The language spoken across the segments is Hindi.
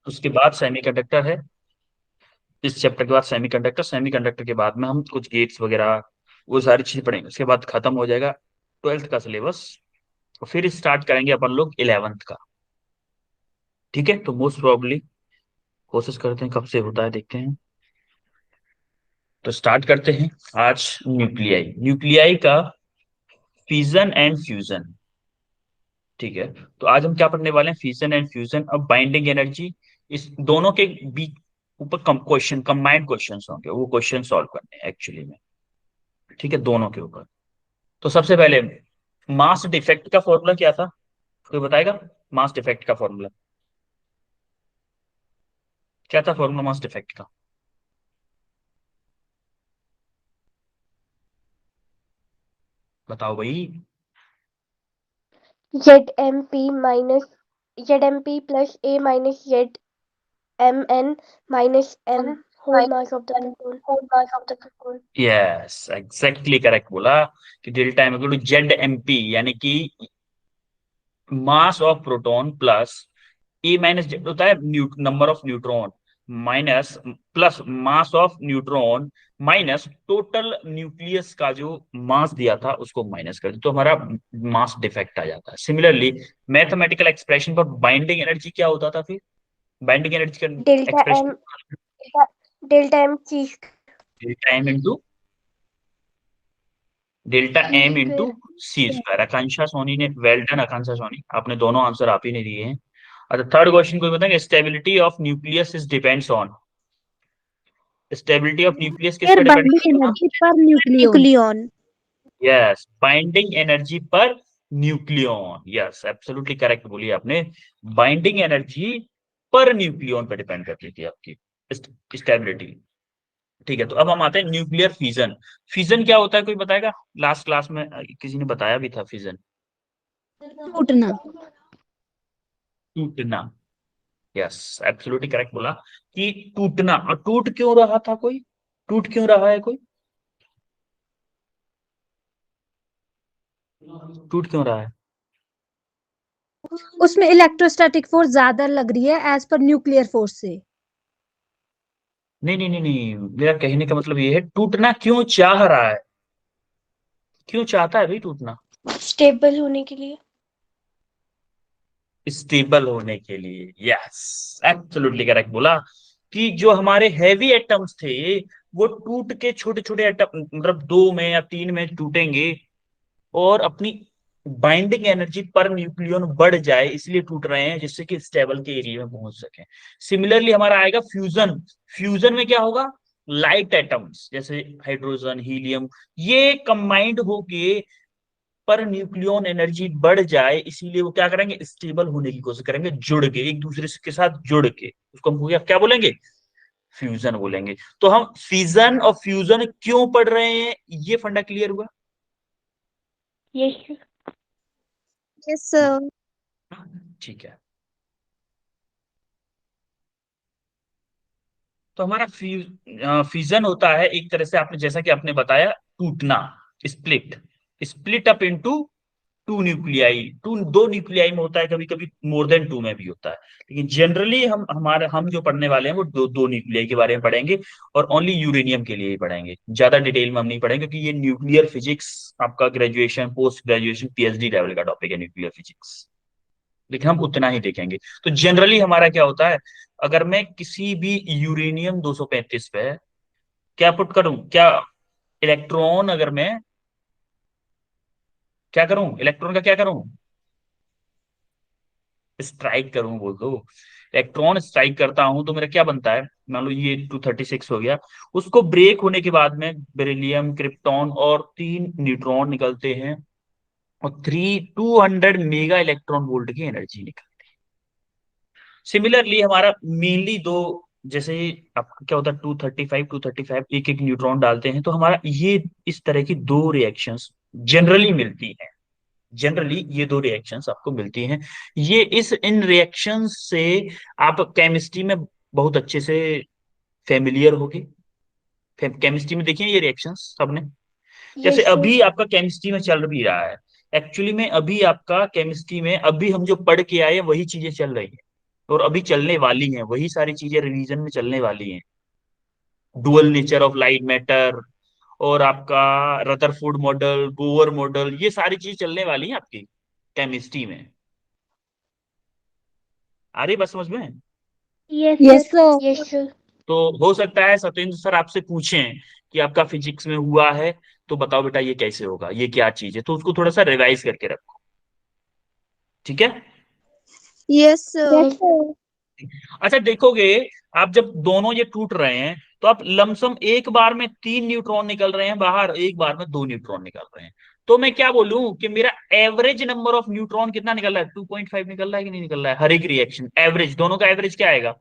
उसके बाद सेमीकंडक्टर है। इस चैप्टर के बाद सेमीकंडक्टर, सेमीकंडक्टर के बाद में हम कुछ गेट्स वगैरह वो सारी चीजें पढ़ेंगे। उसके बाद खत्म हो जाएगा ट्वेल्थ का सिलेबस, और फिर स्टार्ट करेंगे अपन लोग इलेवेंथ का। ठीक है, तो मोस्ट प्रोबेबली कोशिश करते हैं कब से होता है देखते हैं। तो स्टार्ट करते हैं आज न्यूक्लियाई, न्यूक्लियाई का फिजन एंड फ्यूजन। ठीक है, तो आज हम क्या पढ़ने वाले हैं, फिजन एंड फ्यूजन। अब बाइंडिंग एनर्जी, इस दोनों के बीच ऊपर क्वेश्चन, कंबाइंड क्वेश्चन होंगे, वो क्वेश्चन सॉल्व करने हैं एक्चुअली में। ठीक है, दोनों के ऊपर। तो सबसे पहले मास डिफेक्ट का फॉर्मूला क्या था, कोई बताएगा? मास डिफेक्ट का फॉर्मूला क्या था, फॉर्मूला मास डिफेक्ट का? बताओ भाई। Z M P minus ZMP plus A minus ZMN minus M whole mass of the proton. Yes, exactly correct बोला कि delta M equal to Z M P, यानी कि mass of proton plus E minus Z होता है number of neutron, minus plus mass of neutron minus total nucleus का जो मास दिया था उसको माइनस कर दे, तो हमारा मास डिफेक्ट आ जाता है। सिमिलरली मैथमेटिकल एक्सप्रेशन पर बाइंडिंग एनर्जी क्या होता था फिर, बाइंडिंग एनर्जी का Delta expression, M delta M chi delta M into delta M into square. C square. Akanksha Soni ने, वेल डन आकांक्षा सोनी, आपने दोनों आंसर आप ही ने दिए हैं। अच्छा, थर्ड क्वेश्चन कोई बताएंगे, stability of nucleus is depends on, stability of nucleus किस फिर पे डिपेंड बाइंडिंग करता एनर्जी पर न्यूक्लियन। Nucleon. है? Yes, binding energy per nucleon, yes absolutely correct बोली आपने। बाइंडिंग एनर्जी पर न्यूक्लियन पे डिपेंड करती थी आपकी स्टेबिलिटी। ठीक है, तो अब हम आते हैं न्यूक्लियर फिजन। फिजन क्या होता है, कोई बताएगा? लास्ट क्लास में किसी ने बताया भी था फिजन, टूटना। टूटना। यस, एब्सोल्युटली करेक्ट बोला कि टूटना। और टूट क्यों रहा था कोई, टूट क्यों रहा है कोई, टूट क्यों रहा है? उसमें इलेक्ट्रोस्टैटिक फोर्स ज्यादा लग रही है एज पर न्यूक्लियर फोर्स से। नहीं नहीं नहीं नहीं, मेरा कहने का मतलब ये है टूटना क्यों चाह रहा है, क्यों चाहता है भाई टूटना? Stable होने के लिए. स्टेबल होने के लिए, यस एब्सोल्युटली करेक्ट बोला कि जो हमारे हैवी एटम्स थे वो टूट के छोटे छोटे एटम, मतलब दो में या तीन में टूटेंगे, और अपनी बाइंडिंग एनर्जी पर न्यूक्लियन बढ़ जाए इसलिए टूट रहे हैं, जिससे कि स्टेबल के एरिया में पहुंच सके। सिमिलरली हमारा आएगा फ्यूजन। फ्यूजन में क्या होगा, लाइट एटम्स जैसे हाइड्रोजन हीलियम, ये कंबाइंड होके पर न्यूक्लियन एनर्जी बढ़ जाए, इसीलिए वो क्या करेंगे, स्टेबल होने की कोशिश करेंगे, जुड़ के एक दूसरे के साथ जुड़ के, उसको हम क्या बोलेंगे, फ्यूजन बोलेंगे। तो हम फिजन और फ्यूजन क्यों पढ़ रहे हैं, ये फंडा क्लियर हुआ? Yes. Yes sir. ठीक है, तो हमारा फ्यूजन होता है एक तरह से, आपने जैसा कि आपने बताया, टूटना, split, split up into two nuclei. Two दो न्यूक्लियाई में होता है, कभी कभी मोर देन टू में भी होता है, लेकिन जनरली हम जो पढ़ने वाले हैं वो दो दो न्यूक्लियाई के बारे में पढ़ेंगे, और ओनली यूरेनियम के लिए ही पढ़ेंगे, ज्यादा डिटेल में हम नहीं पढ़ेंगे, क्योंकि ये न्यूक्लियर फिजिक्स आपका graduation post graduation PhD level का टॉपिक है न्यूक्लियर फिजिक्स, लेकिन हम उतना ही देखेंगे। तो जनरली हमारा क्या होता है, अगर मैं किसी भी यूरेनियम 235 पे क्या पुट करूं, क्या इलेक्ट्रॉन, अगर मैं क्या करूं, इलेक्ट्रॉन का क्या करूं, स्ट्राइक करूं बोल दो, इलेक्ट्रॉन स्ट्राइक करता हूं तो मेरा क्या बनता है, मान लो ये 236 हो गया, उसको ब्रेक होने के बाद में बेरिलियम, क्रिप्टॉन और तीन न्यूट्रॉन निकलते हैं, और 200 मेगा इलेक्ट्रॉन वोल्ट की एनर्जी निकलती है। सिमिलरली हमारा मेनली दो, जैसे आपका क्या होता है 235 एक एक न्यूट्रॉन डालते हैं, तो हमारा ये इस तरह की दो रिएक्शंस जनरली मिलती हैं, जनरली ये दो रिएक्शंस आपको मिलती हैं। ये इस इन रिएक्शंस से आप केमिस्ट्री में बहुत अच्छे से फेमिलियर होगे, केमिस्ट्री में देखिए ये रिएक्शंस सबने, जैसे Yes, sir. अभी आपका केमिस्ट्री में चल भी रहा है, एक्चुअली में अभी आपका केमिस्ट्री में अभी हम जो पढ़ के आए वही चीजें चल रही है। और अभी चलने वाली हैं, वही सारी चीजें रिवीजन में चलने वाली हैं। Dual nature of light matter, और आपका रदरफोर्ड मॉडल, बोवर मॉडल, ये सारी चीज चलने वाली है आपकी केमिस्ट्री में। आ रही बात समझ में? Yes Yes, sir. sir. Yes sir. तो हो सकता है सत्येंद्र सर आपसे पूछें कि आपका फिजिक्स में हुआ है, तो बताओ बेटा ये कैसे होगा, ये क्या चीज है, तो उसको थोड़ा सा रिवाइज करके रखो। ठीक है? Yes, yes sir. सर। अच्छा देखोगे, आप जब दोनों ये टूट रहे हैं, तो आप लमसम एक बार में 3 न्यूट्रॉन निकल रहे हैं बाहर, एक बार में 2 न्यूट्रॉन निकल रहे हैं। तो मैं क्या बोलूं कि मेरा एवरेज नंबर ऑफ न्यूट्रॉन कितना निकल रहा है? 2.5 निकल रहा है कि नहीं निकल रहा है? हर एक रिएक्शन एवरेज, दोनों का एवरेज क्या आएगा?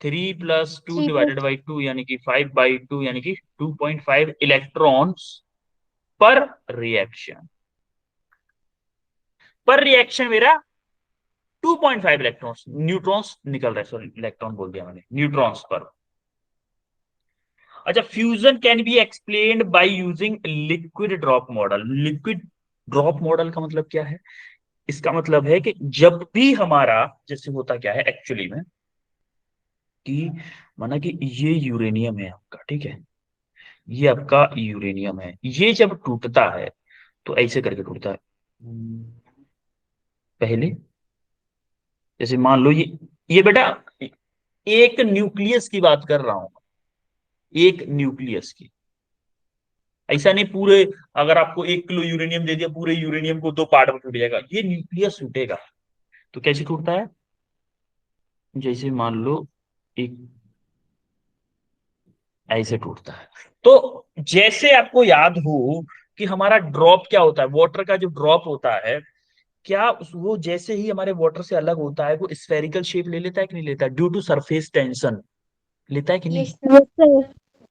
3 + 2 थ्री डिवाइडेड पॉइंट बाई 2, यानी कि 5/2, यानी कि 2.5 इलेक्ट्रॉन्स पर रिएक्शन। पर रिएक्शन मेरा 2.5 इलेक्ट्रॉन्स, न्यूट्रॉन्स निकल रहे, सॉरी इलेक्ट्रॉन बोल दिया मैंने, न्यूट्रॉन्स पर। अच्छा, fusion can be explained by using liquid drop model. Liquid drop model का मतलब क्या है? इसका मतलब है कि जब भी हमारा, जैसे होता क्या है एक्चुअली में, कि माना कि ये यूरेनियम है आपका, ठीक है, ये आपका यूरेनियम है, ये जब टूटता है तो ऐसे करके टूटता है। पहले जैसे मान लो ये बेटा एक न्यूक्लियस की बात कर रहा हूं, एक न्यूक्लियस की, ऐसा नहीं पूरे। अगर आपको 1 किलो यूरेनियम दे दिया, पूरे यूरेनियम को 2 पार्ट में टूट जाएगा, ये न्यूक्लियस टूटेगा। तो कैसे टूटता है? जैसे मान लो एक ऐसे टूटता है। तो जैसे आपको याद हो कि हमारा ड्रॉप क्या होता है, वाटर का जो ड्रॉप होता है, क्या वो जैसे ही हमारे वाटर से अलग होता है वो स्फेरिकल शेप ले लेता है कि नहीं लेता? ड्यू टू सरफेस टेंशन लेता है कि नहीं? Yes sir. Yes, sir.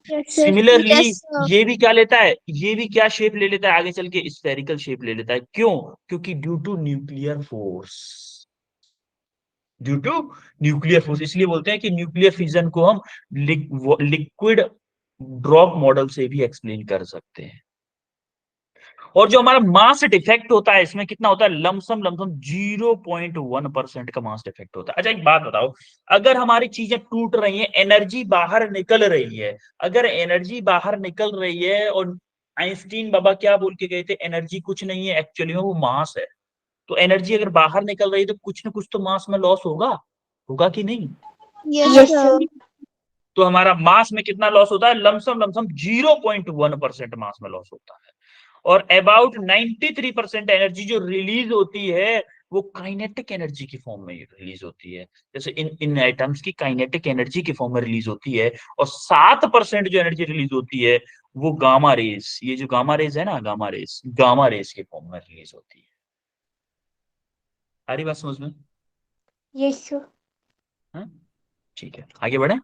Yes sir. Similarly Yes, sir. ये भी क्या लेता है, ये भी क्या शेप ले लेता है आगे चल के? स्फेरिकल शेप ले लेता है। क्यों? क्योंकि due to nuclear force, due to nuclear force. इसलिए बोलते हैं कि न्यूक्लियर फिजन को हम लिक्विड ड्रॉप मॉडल से भी एक्सप्लेन कर सकते हैं। और जो हमारा मास डिफेक्ट होता है इसमें कितना होता है? लमसम लमसम 0.1% का मास डिफेक्ट होता है। अच्छा एक बात बताओ, अगर हमारी चीजें टूट रही हैं, एनर्जी बाहर निकल रही है, अगर एनर्जी बाहर निकल रही है, और आइंस्टीन बाबा क्या बोल के गए थे? एनर्जी कुछ नहीं है एक्चुअली में, वो मास है। तो एनर्जी अगर बाहर निकल रही है तो कुछ ना कुछ तो मास में लॉस होगा, होगा कि नहीं? Yes, yes sir. सर। तो हमारा मास में कितना लॉस होता है? लमसम लमसम 0.1% मास में लॉस होता है। और अबाउट 93% एनर्जी जो रिलीज होती है वो काइनेटिक एनर्जी की फॉर्म में रिलीज होती है। जैसे इन इन आइटम्स की काइनेटिक एनर्जी की फॉर्म में रिलीज होती है। और 7% जो एनर्जी रिलीज होती है वो गामा रेस, ये जो गामा रेस है ना, गामा रेस के फॉर्म में रिलीज होती है। आ रही बात समझ में? Yes sir. हाँ? ठीक है, आगे बढ़े।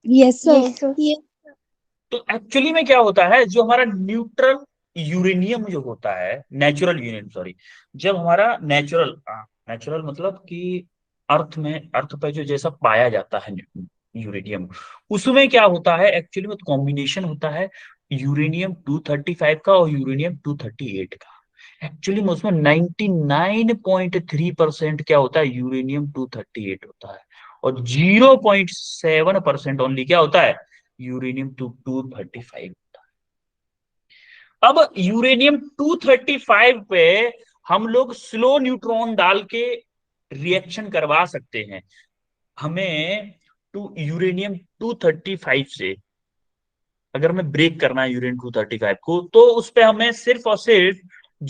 Yes, sir. Yes sir. Yes. तो एक्चुअली में क्या होता है, जो हमारा न्यूट्रल यूरेनियम जो होता है, नेचुरल यूरेनियम सॉरी, जब हमारा नेचुरल, नेचुरल मतलब कि अर्थ में, अर्थ पे जो जैसा पाया जाता है यूरेनियम, उसमें क्या होता है एक्चुअली में? कॉम्बिनेशन होता है यूरेनियम 235 का और यूरेनियम 238 का। एक्चुअली में उसमें 99.3% क्या होता है? यूरेनियम 238 होता है। और 0.7% ओनली क्या होता है? यूरेनियम 235 होता है। अब यूरेनियम 235 पे हम लोग स्लो न्यूट्रॉन डाल के रिएक्शन करवा सकते हैं। हमें टू यूरेनियम 235 से अगर हमें ब्रेक करना है यूरेनियम 235 को, तो उस पे हमें सिर्फ और सिर्फ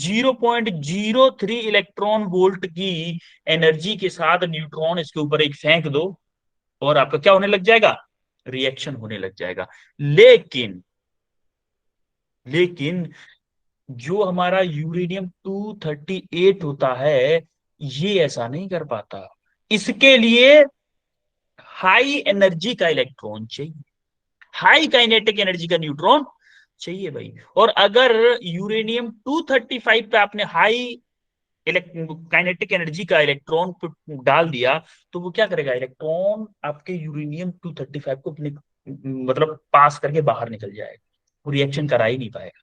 0.03 इलेक्ट्रॉन वोल्ट की एनर्जी के साथ न्यूट्रॉन इसके ऊपर एक फेंक दो, और आपका क्या होने लग जाएगा? रिएक्शन होने लग जाएगा। लेकिन लेकिन जो हमारा यूरेनियम 238 होता है, ये ऐसा नहीं कर पाता। इसके लिए हाई एनर्जी का इलेक्ट्रॉन चाहिए, हाई काइनेटिक एनर्जी का न्यूट्रॉन चाहिए भाई। और अगर यूरेनियम 235 पे आपने हाई काइनेटिक एनर्जी का इलेक्ट्रॉन डाल दिया, तो वो क्या करेगा? इलेक्ट्रॉन आपके यूरेनियम 235 को अपने मतलब पास करके बाहर निकल जाएगा, वो रिएक्शन करा ही नहीं पाएगा।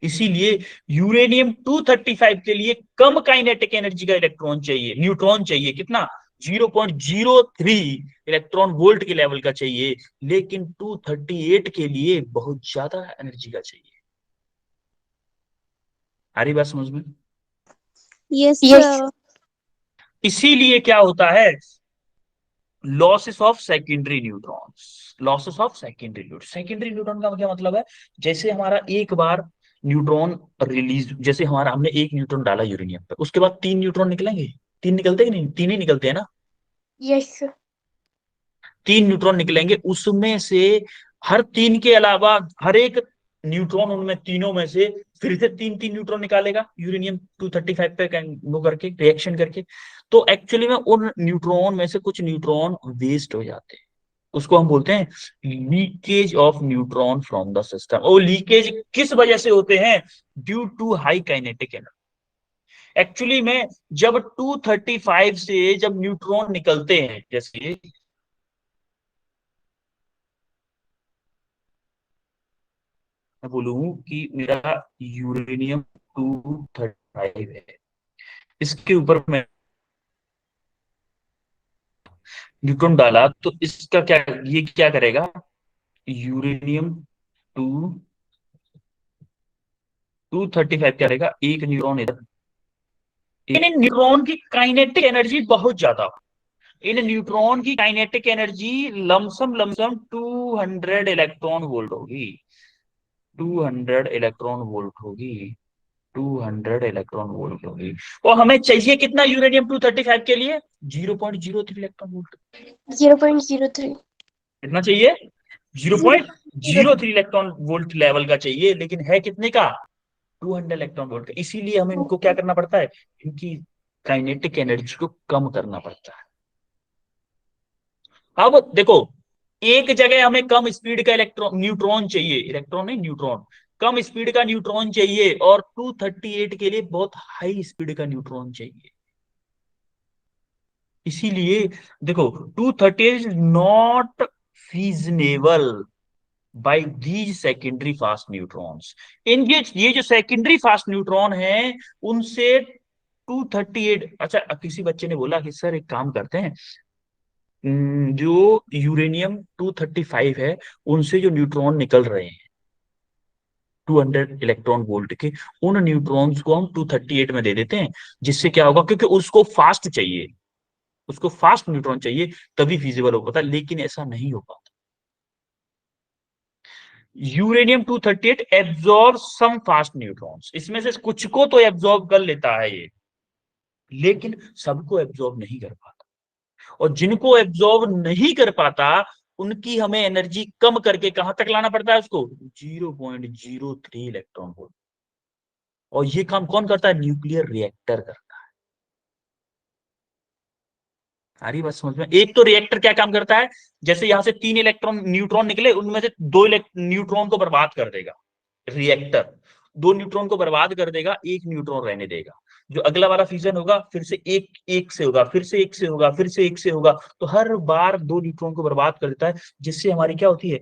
इसीलिए यूरेनियम 235 के लिए कम काइनेटिक एनर्जी का इलेक्ट्रॉन चाहिए, न्यूट्रॉन चाहिए। कितना? 0.03 इलेक्ट्रॉन वोल्ट के लेवल का चाहिए, लेकिन 238 के लिए बहुत ज्यादा एनर्जी का चाहिए। आ रही बात समझ में? Yes, यस इसीलिए क्या होता है, losses of secondary neutrons. Losses of secondary neutron, secondary neutron का क्या मतलब है, जैसे हमारा एक बार न्यूट्रॉन रिलीज, जैसे हमारा हमने एक न्यूट्रॉन डाला यूरेनियम पे, उसके बाद 3 न्यूट्रॉन निकलेंगे। 3 निकलते कि नहीं? 3 ही निकलते हैं ना। यस 3 न्यूट्रॉन निकलेंगे, उसमें से हर 3 के अलावा हर एक न्यूट्रॉन उनमें तीनों में से फिर से 3 3 न्यूट्रॉन निकालेगा यूरेनियम 235 पे वो करके रिएक्शन करके। तो एक्चुअली में उन न्यूट्रॉन में से कुछ न्यूट्रॉन वेस्ट हो जाते हैं, उसको हम बोलते हैं leakage of neutron from the system. और लीकेज किस वजह से होते हैं? Due to high kinetic energy. Actually में जब 235 से जब न्यूट्रॉन निकलते हैं, जैसे मैं बोलूं कि मेरा यूरेनियम 235 है, इसके ऊपर मैं न्यूट्रॉन डाला, तो इसका क्या, ये क्या करेगा, यूरेनियम टू 235 क्या करेगा, एक न्यूट्रॉन इधर। इन न्यूट्रॉन की काइनेटिक एनर्जी बहुत ज्यादा, इन न्यूट्रॉन की kinetic energy lump sum lump sum 200 electron volt होगी। 200 इलेक्ट्रॉन वोल्ट होगी। 200 इलेक्ट्रॉन वोल्ट होगी। और हमें चाहिए कितना यूरेनियम 235 के लिए? 0.03 इलेक्ट्रॉन वोल्ट। 0.03 कितना चाहिए? Zero zero point zero three electron volt level का चाहिए, लेकिन है कितने का? 200 इलेक्ट्रॉन वोल्ट का। इसीलिए हमें इनको क्या करना पड़ता है, इनकी काइनेटिक एनर्जी को कम करना पड़ता है। अब देखो, एक जगह हमें कम स्पीड का इलेक्ट्रॉन न्यूट्रॉन चाहिए, इलेक्ट्रॉन नहीं न्यूट्रॉन, कम स्पीड का न्यूट्रॉन चाहिए, और 238 के लिए बहुत हाई स्पीड का न्यूट्रॉन चाहिए। इसीलिए देखो, 238 is not fissionable by these secondary fast neutrons. इन ये जो सेकेंडरी फास्ट न्यूट्रॉन है, उनसे 238, अच्छा किसी बच्चे ने बोला कि सर एक काम करते हैं, जो यूरेनियम 235 है, उनसे जो न्यूट्रॉन निकल रहे हैं 200 इलेक्ट्रॉन वोल्ट के, उन न्यूट्रॉन्स को हम 238 में दे देते हैं। जिससे क्या होगा, क्योंकि उसको फास्ट चाहिए, उसको फास्ट न्यूट्रॉन चाहिए, तभी फिजिबल हो पाता, लेकिन ऐसा नहीं हो पाता। यूरेनियम 238 एब्जॉर्ब सम फास्ट न्यूट्रॉन्स, इसमें से कुछ को तो एब्जॉर्ब कर लेता है ये, लेकिन सबको एब्जॉर्ब नहीं कर पाता। और जिनको एब्जॉर्ब नहीं कर पाता, उनकी हमें एनर्जी कम करके कहां तक लाना पड़ता है उसको? 0.03 इलेक्ट्रॉन वोल्ट। और ये काम कौन करता है? न्यूक्लियर रिएक्टर करता है। आ रही बात समझ में? एक तो रिएक्टर क्या काम करता है, जैसे यहां से 3 इलेक्ट्रॉन न्यूट्रॉन निकले, उनमें से 2 न्यूट्रॉन को बर्बाद कर देगा रिएक्टर, 2 न्यूट्रॉन को बर्बाद कर देगा, एक न्यूट्रॉन रहने देगा। जो अगला वाला फ्यूजन होगा, फिर से एक एक से होगा, फिर से एक से होगा, फिर से एक से होगा, तो हर बार 2 न्यूट्रॉन को बर्बाद कर देता है। जिससे हमारी क्या होती है,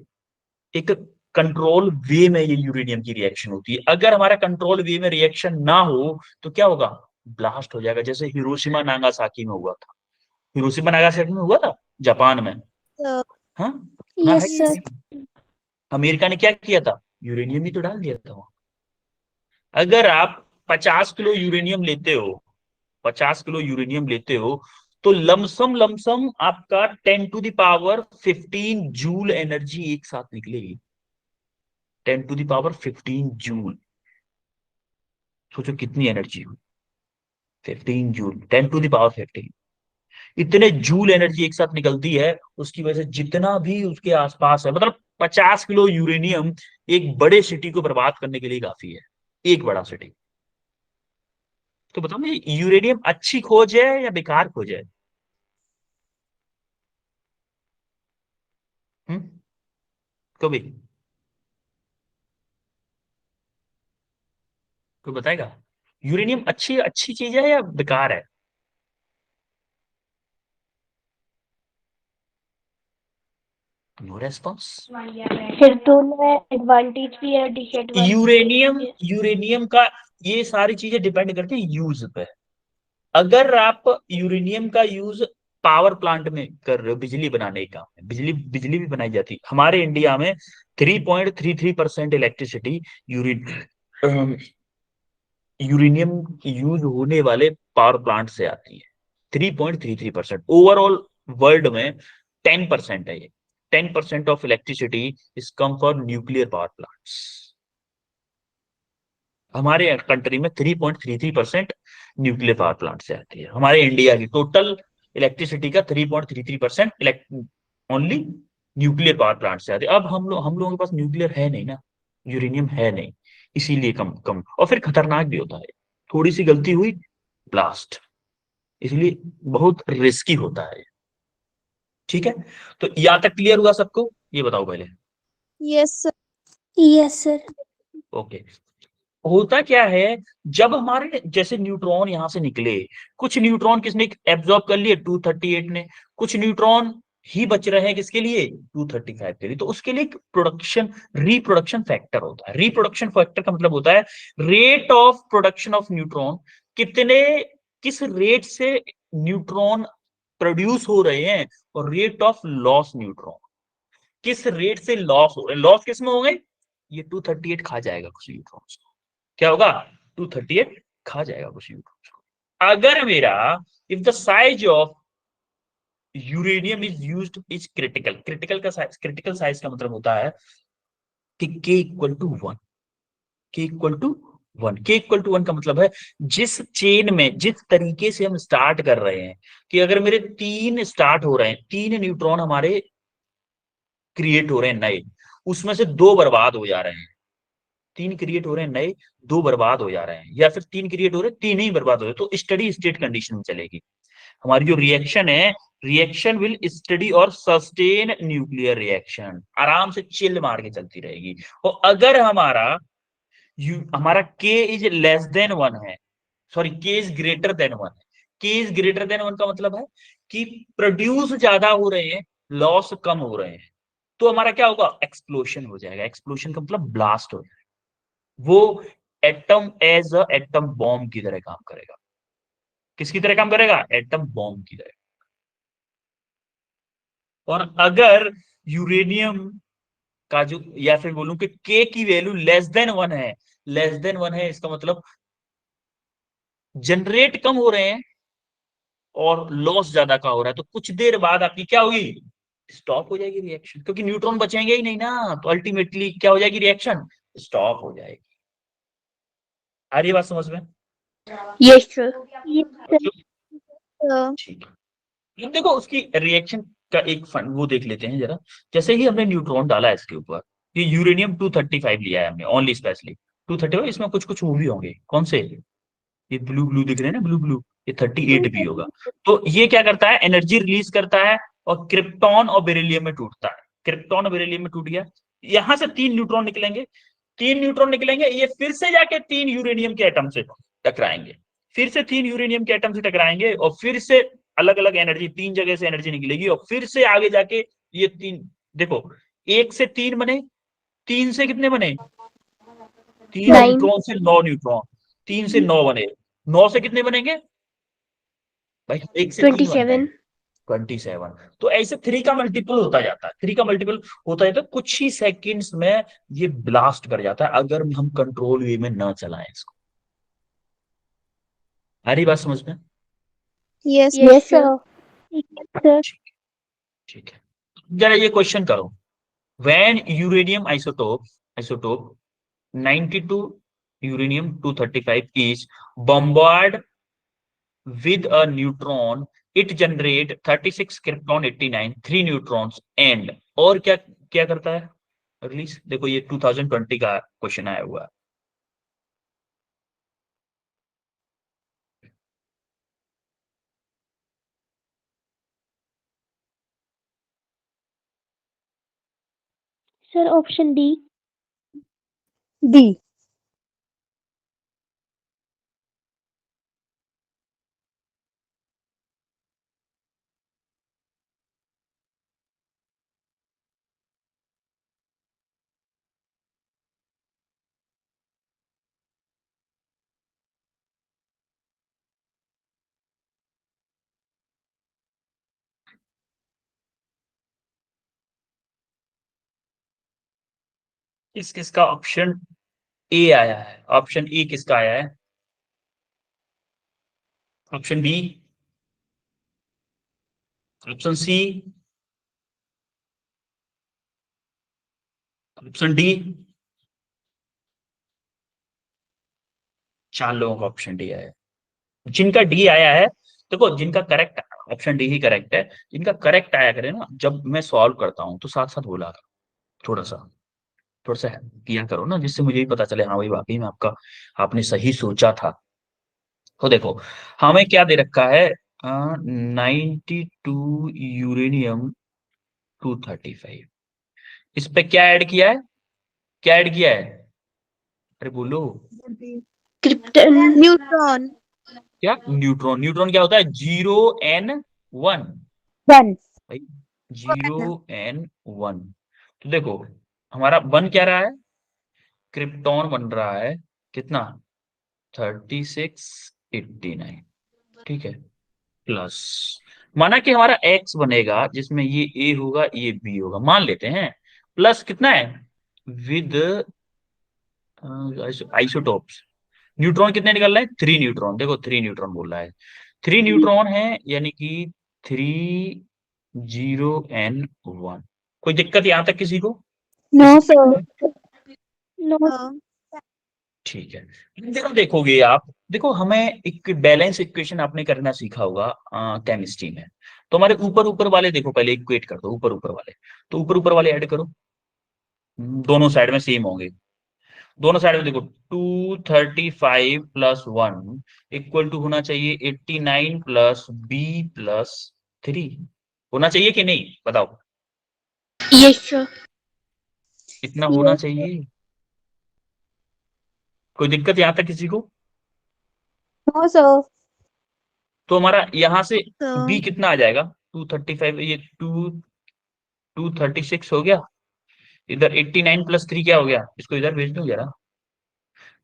एक कंट्रोल वे में ये यूरेनियम की रिएक्शन होती है। अगर हमारा कंट्रोल वे में रिएक्शन ना हो तो क्या होगा? ब्लास्ट हो जाएगा, जैसे हिरोशिमा नागासाकी में हुआ था। हिरोशिमा नागासाकी में हुआ था, जापान में। sir. हाँ, सुना है Yes, कि sir. नहीं? अमेरिका ने क्या किया था? यूरेनियम ही तो डाल दिया था वहां। अगर आप 50 किलो यूरेनियम लेते हो, 50 किलो यूरेनियम लेते हो, तो लमसम लमसम आपका 10 to the power 15 joule energy एक साथ निकलेगी। 10 टू द पावर 15 जूल। सोचो कितनी एनर्जी हुई, 15 जूल, 10 टू द पावर 15। इतने जूल एनर्जी एक साथ निकलती है। उसकी वजह से जितना भी उसके आसपास है, मतलब 50 किलो यूरेनियम एक बड़े सिटी को बर्बाद करने के लिए काफी है, एक बड़ा सिटी। तो बताओ मुझे, यूरेनियम अच्छी खोज है या बेकार खोज है? हम्म, कभी कोई बताएगा, यूरेनियम अच्छी अच्छी चीज है या बेकार है? No response. फिर दोनों है, एडवांटेज भी है यूरेनियम, डिसएडवांटेज यूरेनियम का, ये सारी चीजें डिपेंड करती है यूज पे। अगर आप यूरेनियम का यूज पावर प्लांट में कर रहे हो, बिजली बनाने का काम है, बिजली बिजली भी बनाई जाती है हमारे इंडिया में। 3.33% इलेक्ट्रिसिटी यूरेनियम यूज होने वाले पावर प्लांट से आती है। 3.33%। ओवरऑल वर्ल्ड में 10% है ये। 10% of electricity is come for nuclear power plants. हमारे कंट्री में 3.33% न्यूक्लियर पावर प्लांट से आती है। हमारे इंडिया की टोटल इलेक्ट्रिसिटी का 3.33% ओनली न्यूक्लियर पावर प्लांट से आती है। अब हम लोगों के पास न्यूक्लियर है नहीं ना, यूरेनियम है नहीं, इसीलिए कम कम, और फिर खतरनाक भी होता है। थोड़ी सी गलती हुई, ब्लास्ट, इसलिए बहुत रिस्की होता है। ठीक है, तो यहां तक क्लियर हुआ सबको, ये बताओ पहले। Yes sir. Yes sir. Okay. होता क्या है, जब हमारे जैसे न्यूट्रॉन यहां से निकले, कुछ न्यूट्रॉन किसने एब्जॉर्ब कर लिए, 238 ने, कुछ न्यूट्रॉन ही बच रहे हैं किसके लिए, 235 के लिए। तो उसके लिए प्रोडक्शन, रिप्रोडक्शन फैक्टर होता है। रिप्रोडक्शन फैक्टर का मतलब होता है rate of production of neutron, कितने, किस रेट से न्यूट्रॉन प्रोड्यूस हो रहे हैं, और रेट ऑफ लॉस न्यूट्रॉन, किस रेट से लॉस हो रहे हैं। लॉस किस में हो गए, ये 238 खा जाएगा कुछ न्यूट्रॉन्स, क्या होगा, 238 खा जाएगा कुछ न्यूट्रॉन्स को। अगर मेरा, if the size of uranium is used is critical, critical का साइज, क्रिटिकल साइज का मतलब होता है कि के इक्वल टू वन, के इक्वल टू वन, के इक्वल टू वन का मतलब है जिस चेन में, जिस तरीके से हम स्टार्ट कर रहे हैं, कि अगर मेरे 3 स्टार्ट हो रहे हैं, 3 न्यूट्रॉन हमारे क्रिएट हो रहे हैं नए, उसमें से 2 बर्बाद हो जा रहे हैं, 3 क्रिएट हो रहे हैं नए, 2 बर्बाद हो जा रहे हैं, या फिर 3 क्रिएट हो रहे हैं, 3 ही बर्बाद हो रहे हैं, तो स्टडी स्टेट कंडीशन में चलेगी हमारी जो रिएक्शन है। रिएक्शन विल स्टडी और सस्टेन न्यूक्लियर रिएक्शन, आराम से चिल मार के चलती रहेगी। और अगर हमारा के इज लेस देन वन है, सॉरी के इज ग्रेटर देन वन है, के इज ग्रेटर देन वन का मतलब है कि प्रोड्यूस ज्यादा हो रहे हैं, लॉस कम हो रहे हैं, तो हमारा क्या होगा, एक्सप्लोशन हो जाएगा। एक्सप्लोशन का मतलब ब्लास्ट हो जाएगा। वो atom as a atom bomb की तरह काम करेगा। किसकी तरह काम करेगा, एटम बॉम्ब की तरह। और अगर यूरेनियम का जो, या फिर बोलूं कि के की वैल्यू लेस देन वन है, लेस देन वन है, इसका मतलब जनरेट कम हो रहे हैं और लॉस ज्यादा का हो रहा है, तो कुछ देर बाद आपकी क्या होगी, स्टॉप हो जाएगी रिएक्शन, क्योंकि न्यूट्रॉन बचेंगे ही नहीं ना, तो अल्टीमेटली क्या हो जाएगी, रिएक्शन स्टॉप हो जाएगी। आ रही है बात समझ में। Yes sir. ठीक है, अब देखो उसकी रिएक्शन का एक फन वो देख लेते हैं जरा। जैसे ही हमने न्यूट्रॉन डाला है इसके ऊपर, ये यूरेनियम 235 लिया है हमने ओनली स्पेशली 235, इसमें कुछ कुछ वो भी होंगे, कौन से, ये ब्लू ब्लू दिख रहे हैं ना, ब्लू ब्लू, ये 38 भी होगा। तो ये क्या करता है, एनर्जी रिलीज करता है, और क्रिप्टॉन और बेरिलियम में टूटता है। क्रिप्टॉन और बेरिलियम में टूट गया, यहां से 3 न्यूट्रॉन निकलेंगे, 3 न्यूट्रॉन निकलेंगे, ये फिर से जाके 3 यूरेनियम के एटम से टकराएंगे, फिर से 3 यूरेनियम के एटम से टकराएंगे, और फिर से अलग अलग एनर्जी, 3 जगह से एनर्जी निकलेगी, और फिर से आगे जाके ये 3, देखो 1 से 3 बने, 3 से कितने बने, 3 9। न्यूट्रॉन से 9 न्यूट्रॉन, 3 से 9 बने, 9 से कितने बनेंगे भाई, 1 से 3 बनते हैं, 27। 27। तो ऐसे 3 का मल्टीपल होता जाता है, 3 का मल्टीपल होता जाता है, कुछ ही सेकंड्स में ये ब्लास्ट कर जाता है, अगर हम कंट्रोल वे में ना चलाएं इसको। आ रही बात समझ में। Yes yes sir. Sir. Sir. ठीक है, जरा ये क्वेश्चन करो, when uranium isotope 92 uranium 235 is bombarded with a neutron, it generate 36 krypton 89 3 neutrons and, और क्या क्या करता है रिलीज, देखो ये 2020 का क्वेश्चन आया हुआ है। Sir option D. डी। इस किसका ऑप्शन ए आया है, ऑप्शन ए किसका आया है, option B, option C, option D. 4 लोगों का ऑप्शन डी आया है। जिनका डी आया है, देखो जिनका करेक्ट ऑप्शन डी ही करेक्ट है, जिनका करेक्ट आया करे ना, जब मैं सॉल्व करता हूं तो साथ साथ बोला करो, थोड़ा सा थोड़ा सा किया करो ना, जिससे मुझे भी पता चले हाँ भाई वाकई में आपका आपने सही सोचा था। तो देखो हमें क्या दे रखा है, 92 यूरेनियम 235, इस पे क्या ऐड किया है, क्या ऐड किया है, अरे बोलो, क्रिप्टन न्यूट्रॉन क्या न्यूट्रॉन, न्यूट्रॉन क्या होता है, 0 n 1 वन भाई, 0 n 1। तो देखो हमारा बन क्या रहा है, क्रिप्टॉन बन रहा है कितना, 3689, ठीक है, प्लस माना कि हमारा एक्स बनेगा जिसमें ये ए होगा ये बी होगा, मान लेते हैं, प्लस कितना है विद आइसोटोप्स, न्यूट्रॉन कितने निकल रहे हैं, 3 न्यूट्रॉन, देखो 3 न्यूट्रॉन बोल रहा है, 3 न्यूट्रॉन है, यानी कि 30 n 1। कोई दिक्कत यहां तक किसी को, नो किसी सर नो ठीक है। देखो देखोगे आप, देखो हमें एक बैलेंस इक्वेशन आपने करना सीखा होगा केमिस्ट्री में, तो हमारे ऊपर ऊपर वाले देखो पहले इक्वेट कर दो, ऊपर ऊपर वाले, तो ऊपर ऊपर वाले ऐड करो, दोनों साइड में सेम होंगे, दोनों साइड में देखो 235 + 1 इक्वल टू होना चाहिए 89 + b + 3, होना चाहिए कि नहीं बताओ, यस सर। इतना होना चाहिए, कोई दिक्कत यहां तक किसी को, नो सर तो हमारा यहां से सर b कितना आ जाएगा, 235, ये 236 हो गया, इधर 89 + 3 क्या हो गया, इसको इधर भेज दो जरा,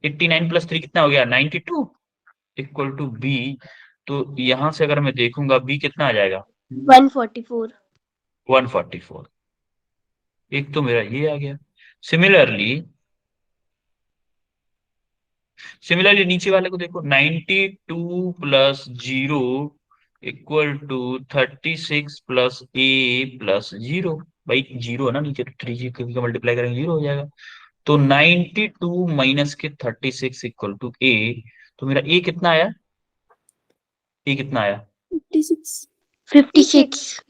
89 + 3 कितना हो गया, 92 इक्वल टू बी, तो यहां से अगर मैं देखूंगा बी कितना आ जाएगा, 144। 144, एक तो मेरा ये आ गया। सिमिलरली सिमिलरली नीचे वाले को देखो, 92 + 0 इक्वल टू 36 + a + 0, भाई जीरो है ना नीचे, तो 3 जी का मल्टीप्लाई करेंगे जीरो हो जाएगा, तो 92 माइनस के 36 इक्वल टू ए, तो मेरा ए कितना आया, ए कितना आया, 56।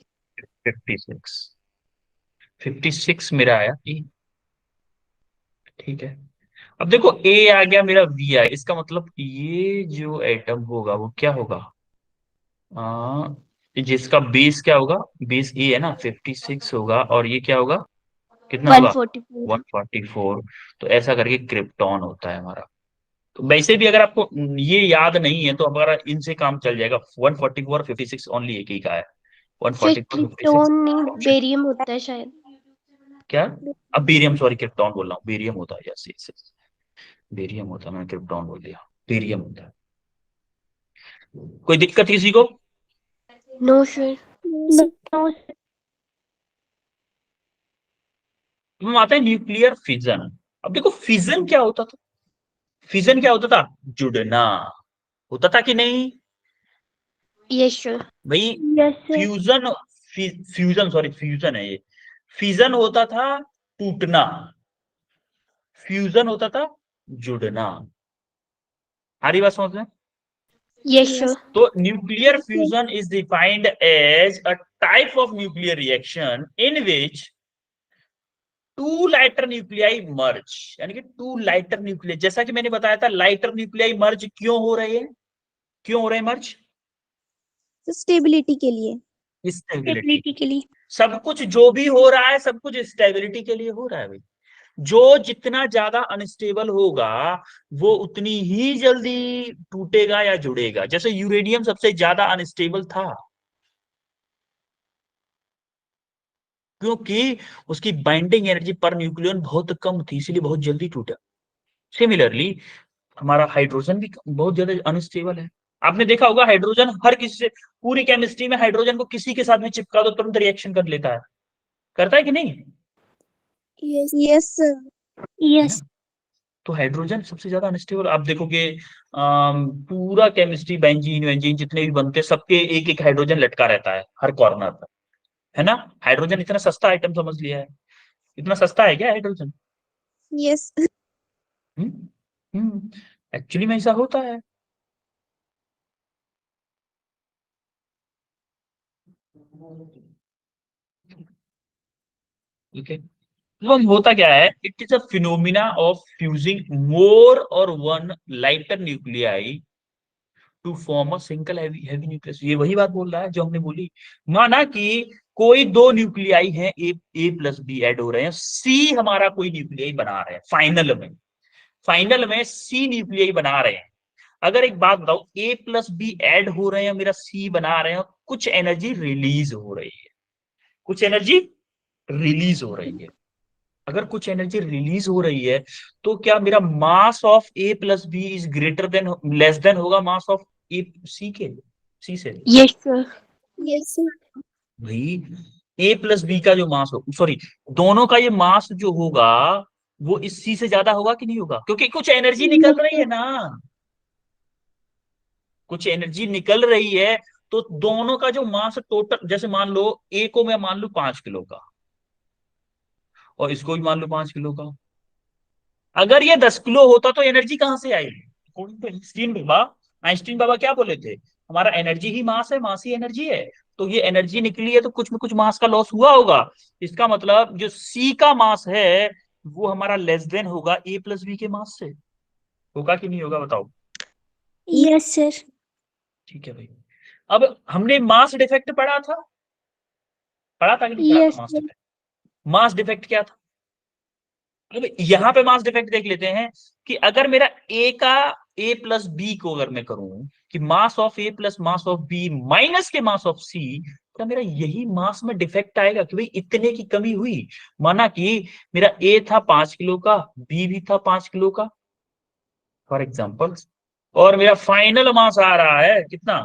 56, 56 मेरा आया ए, ठीक है। अब देखो ए आ गया मेरा बी आया, इसका मतलब ये जो एटम होगा वो क्या होगा, आ, जिसका बेस क्या होगा, बेस ए है ना, 56 होगा, और ये क्या होगा, कितना होगा, 144। 144, तो ऐसा करके क्रिप्टॉन होता है हमारा। तो वैसे भी अगर आपको ये याद नहीं है तो हमारा इनसे काम चल जाएगा, 144 56 ओनली एक ही का है, सर 144 56 क्रिप्टोन नहीं ऑप्शन, बेरियम होता है शायद। क्या, अब बेरियम, सॉरी क्रिप्टॉन बोल रहा हूँ, बेरियम होता है, यस यस, बेरियम होता है, मैंने क्रिप्टॉन बोल दिया, बेरियम होता है। कोई दिक्कत किसी को, नो सर। नो हम आते हैं न्यूक्लियर फिजन। अब देखो फिजन क्या होता था, फिजन क्या होता था, जुड़ना होता था कि नहीं यस सर। भाई, yes sir fusion, fusion sorry fusion है ये, फिजन होता था टूटना, फ्यूजन होता था जुड़ना, आ रही बात समझ में, यस सर। तो nuclear fusion is defined as a type of nuclear reaction in which two lighter nuclei merge, यानी कि टू लाइटर न्यूक्लियर, जैसा कि मैंने बताया था लाइटर न्यूक्लियाई मर्ज क्यों हो रहे हैं, क्यों हो रहे हैं मर्ज, स्टेबिलिटी के लिए स्टेबिलिटी, के लिए। सब कुछ जो भी हो रहा है सब कुछ स्टेबिलिटी के लिए हो रहा है भाई, जो जितना ज्यादा अनस्टेबल होगा वो उतनी ही जल्दी टूटेगा या जुड़ेगा, जैसे यूरेनियम सबसे ज्यादा अनस्टेबल था, क्योंकि उसकी बाइंडिंग एनर्जी पर न्यूक्लियन बहुत कम थी, इसलिए बहुत जल्दी टूटा। सिमिलरली हमारा हाइड्रोजन भी बहुत ज्यादा अनस्टेबल है, आपने देखा होगा हाइड्रोजन हर किसी से, पूरी केमिस्ट्री में हाइड्रोजन को किसी के साथ में चिपका दो तुरंत रिएक्शन कर लेता है, करता है कि नहीं, यस सर है ना? तो हाइड्रोजन सबसे ज्यादा अनस्टेबल। आप देखोगे पूरा केमिस्ट्री, बेंजीन वेंजीन जितने भी बनते हैं, सबके एक एक हाइड्रोजन लटका रहता है हर कॉर्नर पर, है ना? हाइड्रोजन इतना सस्ता आइटम समझ लिया है। इतना सस्ता है क्या हाइड्रोजन? यस। एक्चुअली में ऐसा होता है। ओके। तो अब होता क्या है, it is a phenomena of fusing more और one lighter nuclei to form a single heavy heavy nucleus. ये वही बात बोल रहा है जो हमने बोली। माना कि कोई दो न्यूक्लियाई है, ए प्लस बी ऐड हो रहे हैं, सी हमारा कोई न्यूक्लियाई बना रहे हैं फाइनल में। फाइनल में सी न्यूक्लियाई बना रहे हैं। अगर एक बात बताओ, ए प्लस बी ऐड हो रहे हैं, मेरा सी बना रहे हैं, कुछ एनर्जी रिलीज हो रही है। कुछ एनर्जी रिलीज हो रही है। अगर कुछ एनर्जी रिलीज हो रही है, तो क्या मेरा mass of A plus B is greater than, less than होगा मास ऑफ ए सी के, सी से? Yes sir. यस। भाई ए प्लस बी का जो मास हो, सॉरी, दोनों का ये मास जो होगा, वो इस सी से ज्यादा होगा कि नहीं होगा? क्योंकि कुछ एनर्जी निकल रही है ना, कुछ एनर्जी निकल रही है। तो दोनों का जो मास टोटल, जैसे मान लो ए को मैं मान लू 5 किलो का, और इसको भी मान लो 5 किलो का। अगर ये 10 किलो होता तो एनर्जी कहां से आएगी? अकॉर्डिंग टू आइंस्टीन बाबा, आइंस्टीन बाबा क्या बोले थे, हमारा एनर्जी ही मास है, मास ही एनर्जी है। तो ये एनर्जी निकली है तो कुछ में कुछ मास का लॉस हुआ होगा। इसका मतलब जो सी का मास है, वो हमारा लेस देन होगा ए प्लस बी के मास से। होगा कि नहीं होगा बताओ? Yes sir. ठीक है भाई। अब हमने मास डिफेक्ट पढ़ा था कि नहीं पढ़ा था? यस मास सर। डिफेक्ट, मास डिफेक्ट क्या था? अब यहाँ पे मास डिफेक्ट देख लेते हैं कि अगर मेरा ए का, ए प्लस बी को अगर मैं करूं कि mass of A plus mass of B minus के मास ऑफ सी, तो मेरा यही मास में डिफेक्ट आएगा कि भाई इतने की कमी हुई। माना कि मेरा ए था 5 किलो का, बी भी था 5 किलो का, फॉर एग्जाम्पल, और मेरा फाइनल मास आ रहा है कितना?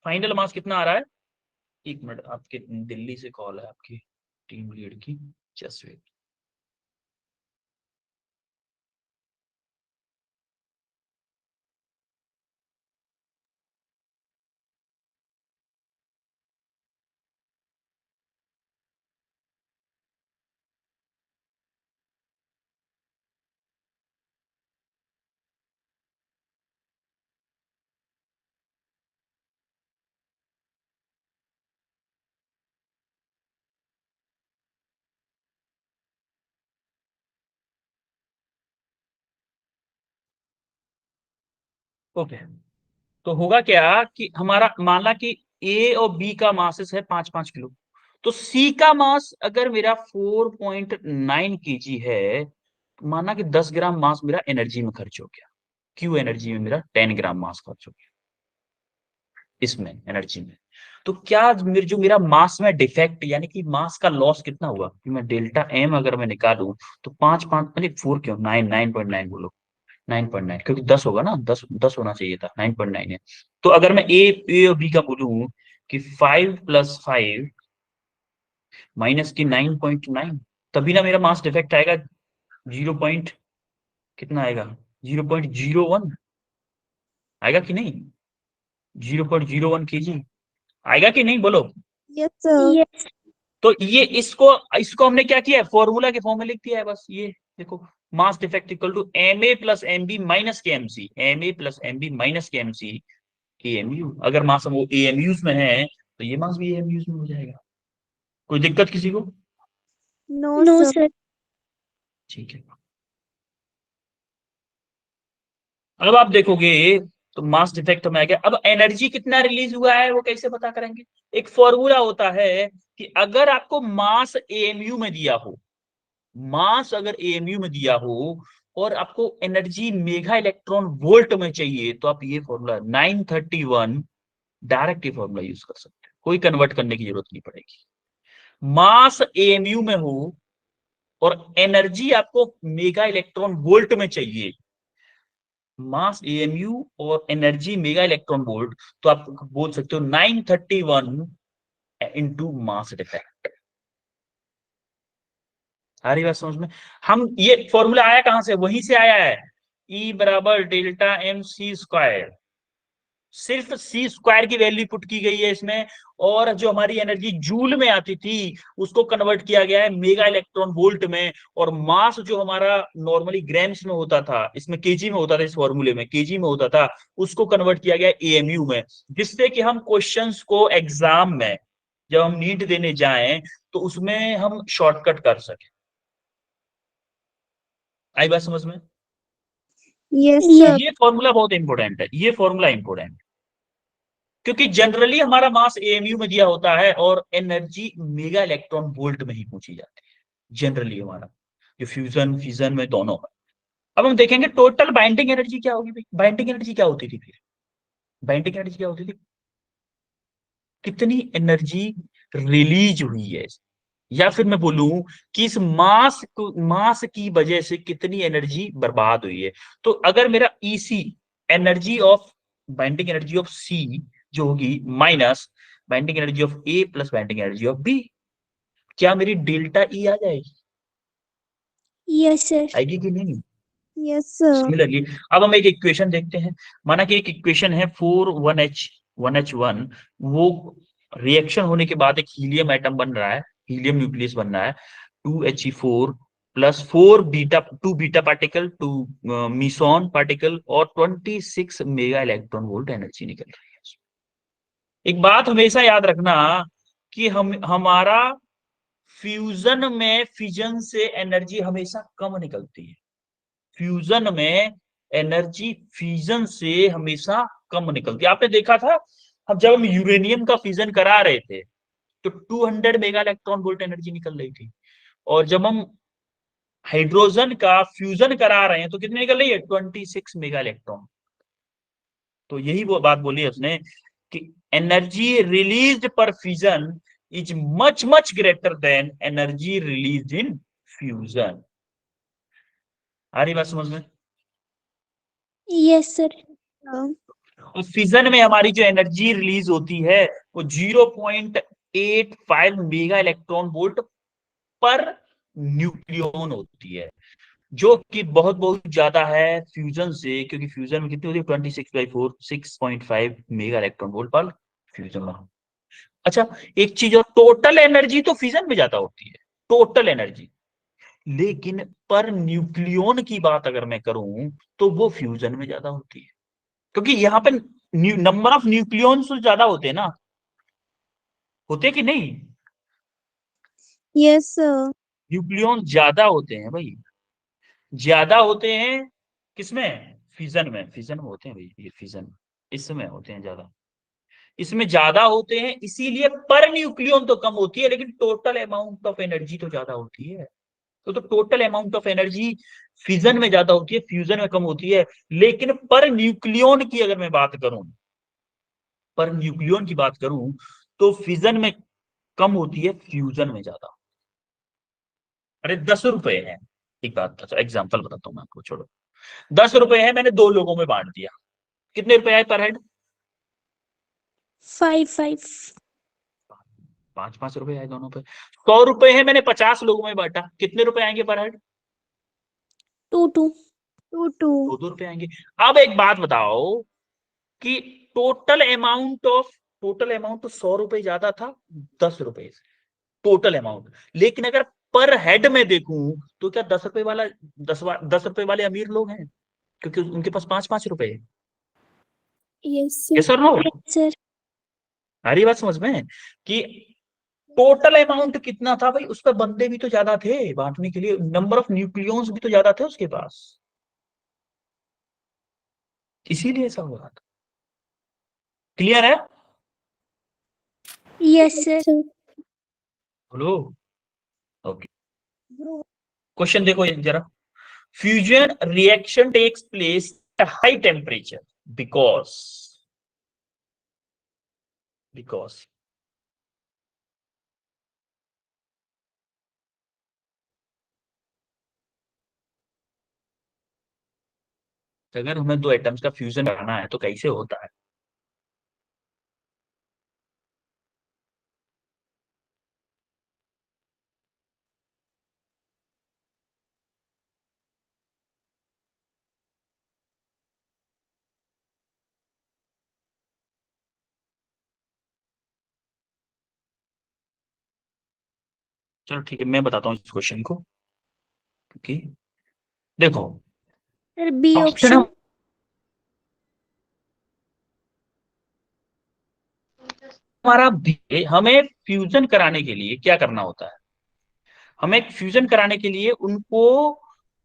फाइनल मास कितना आ रहा है? एक मिनट, आपके दिल्ली से कॉल है आपकी टीम लीड की, जस्ट वेट। ओके। तो होगा क्या कि हमारा माना कि ए और बी का मासेस है 5-5 किलो, तो सी का मास अगर मेरा 4.9 kg है, तो माना कि 10 ग्राम मास मेरा एनर्जी में खर्च हो गया। क्यू एनर्जी में मेरा 10 ग्राम मास खर्च हो गया इसमें एनर्जी में। तो क्या मेरे जो मेरा मास में डिफेक्ट, यानी कि मास का लॉस कितना हुआ कि मैं डेल्टा एम अगर मैं निकालूं, तो 5 5 मतलब 4 क्यों, 9 9.9 बोलो, 9.9, क्योंकि 10 होगा ना, 10 होना चाहिए था, 9.9 है। तो अगर मैं ए और बी का बोलूं कि 5 + 5 माइनस की 9.9, तभी ना मेरा मास डिफेक्ट आएगा। 0 पॉइंट कितना आएगा? 0.01 आएगा कि नहीं? 0.01 kg आएगा कि नहीं बोलो? Yes sir. यस। तो ये इसको इसको हमने क्या किया है, फॉर्मूला के फॉर्म में लिख दिया है बस। ये देखो, mass defect equal to M A plus M B minus के M C, M A plus M B minus के एम सी, एएमयू। अगर मास वो एएमयूज में है, तो ये मास भी एएमयूज में हो जाएगा। कोई दिक्कत किसी को? No no sir. सर। ठीक है। अब आप देखोगे तो मास डिफेक्ट में आ गया। अब एनर्जी कितना रिलीज हुआ है वो कैसे पता करेंगे? एक फॉर्मूला होता है कि अगर आपको मास एएमयू में दिया हो, मास अगर एएमयू में दिया हो और आपको एनर्जी मेगा इलेक्ट्रॉन वोल्ट में चाहिए, तो आप ये फॉर्मूला 931 डायरेक्ट ये फॉर्मूला यूज कर सकते हैं, कोई कन्वर्ट करने की जरूरत नहीं पड़ेगी। मास एएमयू में हो और एनर्जी आपको मेगा इलेक्ट्रॉन वोल्ट में चाहिए, मास एएमयू और एनर्जी मेगा इलेक्ट्रॉन वोल्ट, तो आप बोल सकते हो 931 इंटू मास डिफेक्ट। आ रही बात समझ में? हम ये फॉर्मूला आया कहां से? वहीं से आया है, E बराबर डेल्टा एम सी स्क्वायर। सिर्फ सी स्क्वायर की वैल्यू पुट की गई है इसमें, और जो हमारी एनर्जी जूल में आती थी उसको कन्वर्ट किया गया है मेगा इलेक्ट्रॉन वोल्ट में, और मास जो हमारा नॉर्मली ग्राम्स में होता था, इसमें केजी में होता था, इस फॉर्मूले में केजी में होता था, उसको कन्वर्ट किया गया एएमयू में, जिससे कि हम क्वेश्चंस को एग्जाम में जब हम नीट देने जाएं तो उसमें हम शॉर्टकट कर सके। आई बात समझ में? Yes Yes. सर। ये फॉर्मूला बहुत इंपॉर्टेंट है, ये फॉर्मूला इंपॉर्टेंट, क्योंकि जनरली हमारा मास एएमयू में दिया होता है और एनर्जी मेगा इलेक्ट्रॉन वोल्ट में ही पूछी जाती है जनरली हमारा, जो फ्यूजन फिजन में दोनों में। अब हम देखेंगे टोटल बाइंडिंग एनर्जी क्या होगी भाई। बाइंडिंग एनर्जी क्या होती थी फिर? बाइंडिंग एनर्जी क्या होती थी? कितनी एनर्जी रिलीज हुई है, या फिर मैं बोलूं कि इस मास की वजह से कितनी एनर्जी बर्बाद हुई है। तो अगर मेरा EC, energy of binding energy of C जो होगी minus binding energy of A plus binding energy of B, क्या मेरी डेल्टा ई आ जाएगी? Yes sir. आएगी कि नहीं? Yes sir. सिमिलरली अब हम एक इक्वेशन देखते हैं। माना कि एक इक्वेशन है 4 1H1 वो रिएक्शन होने के बाद एक हीलियम एटम बन रहा है, हीलियम न्यूक्लियस बन रहा है, 2He4 plus 2 beta particle, 2 meson particle, और 26 मेगा इलेक्ट्रॉन वोल्ट एनर्जी निकल रही है। एक बात हमेशा याद रखना कि हम हमारा फ्यूजन में फिजन से एनर्जी हमेशा कम निकलती है। फ्यूजन में एनर्जी फ्यूजन से हमेशा कम निकलती है। आपने देखा था, हम जब हम यूरेनियम का फ्यूजन करा रहे थे तो 200 मेगा इलेक्ट्रॉन वोल्ट एनर्जी निकल रही थी, और जब हम हाइड्रोजन का फ्यूजन करा रहे हैं तो कितनी निकल रही है? 26 मेगा इलेक्ट्रॉन। तो यही वो बात बोली है उसने कि एनर्जी रिलीज्ड पर fusion is much much greater than energy released in fusion. आ रही बात समझ में? Yes sir. और फिजन में हमारी जो एनर्जी रिलीज होती है वो 0.85 mega electron volt per nucleon होती है, जो कि बहुत बहुत ज्यादा है फ्यूजन से, क्योंकि फ्यूजन में कितनी होती है? 26/4, 6.5 मेगा इलेक्ट्रॉन वोल्ट पर फ्यूजन में। अच्छा, एक चीज और, टोटल एनर्जी तो फ्यूजन में ज्यादा होती है, टोटल एनर्जी, लेकिन पर न्यूक्लियन की बात अगर मैं करूं तो वो फ्यूजन में ज्यादा होती है, क्योंकि यहाँ पे नंबर ऑफ न्यूक्लियॉन्स तो ज्यादा होते हैं ना, होते कि नहीं? Yes sir. न्यूक्लियॉन ज्यादा होते हैं भाई, ज्यादा होते हैं किसमें? फिजन में, फिजन में होते हैं भाई, ये फिजन इसमें होते हैं ज्यादा, इसमें ज्यादा होते हैं, इसीलिए पर न्यूक्लियन तो कम होती है, लेकिन टोटल अमाउंट ऑफ एनर्जी तो ज्यादा होती है। तो total amount of energy fission में ज्यादा होती है, फ्यूजन में कम होती है, लेकिन पर न्यूक्लियन की अगर मैं बात करूं, पर न्यूक्लियन की बात करूं तो फिजन में कम होती है, फ्यूजन में ज्यादा। अरे 10 रुपए है, एक बात, अच्छा एग्जाम्पल बताता हूँ मैं आपको, छोड़ो। 10 रुपए है, मैंने दो लोगों में बांट दिया, कितने रुपए आए पर हेड? 5 5। 5 5 रुपए आए दोनों पे। 100 रुपए है, मैंने 50 लोगों में बांटा, कितने रुपए आएंगे पर हेड? 2 2। 2 2। 2 2 रुपए आएंगे। अब एक बात बताओ कि टोटल अमाउंट तो 100 रुपए ज्यादा था 10 रुपए से, टोटल अमाउंट, लेकिन अगर पर हेड में देखूं तो क्या 10 रुपए वाला, 10 रुपए वाले अमीर लोग हैं, क्योंकि उनके पास 5 5 रुपए है। यस ये सर। Sir no, sir. हमारी बात समझ में कि टोटल अमाउंट कितना था भाई, उस पर बंदे भी तो ज्यादा थे बांटने के लिए, नंबर ऑफ न्यूक्लियॉन्स भी तो ज्यादा थे उसके पास, इसीलिए ऐसा हो रहा था। क्लियर है? Yes sir. बोलो। ओके, क्वेश्चन देखो ये जरा। Fusion reaction takes place at high temperature because because अगर हमें दो एटम्स का फ्यूजन करना है तो कैसे होता है? चलो ठीक है, मैं बताता हूँ इस क्वेश्चन को, क्योंकि देखो सर बी ऑप्शन ऑप्शन। हमारा हमें फ्यूजन कराने के लिए क्या करना होता है, हमें फ्यूजन कराने के लिए उनको